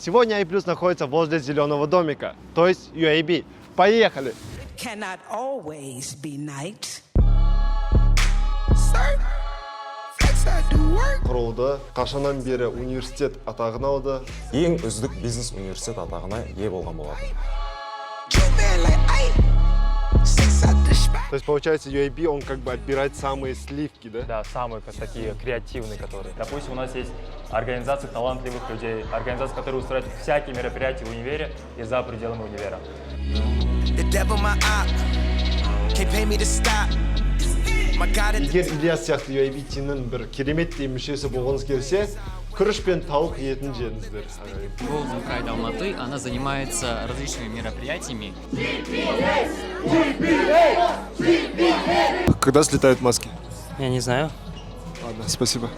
Сегодня iPlus находится возле зеленого домика, то есть UAB. Поехали! Cannot always be night. Құрылды, қашаннан бері университет атағын алды. Ең үздік бизнес университет атағына ие болған болатын. То есть, получается, UAB, он как бы отбирает самые сливки, да? Да, самые такие креативные, которые. Допустим, у нас есть организации талантливых людей, организации, которые устраивают всякие мероприятия в универе и за пределами универа. Егер Ильяс сияқты UAB-тінің бір кереметтей мүшесі болғыңыз келсе, күріш пен тауық етін жеңіздер. Golden Pride Алматы, она занимается различными мероприятиями. Когда слетают маски? Я не знаю. Ладно, спасибо.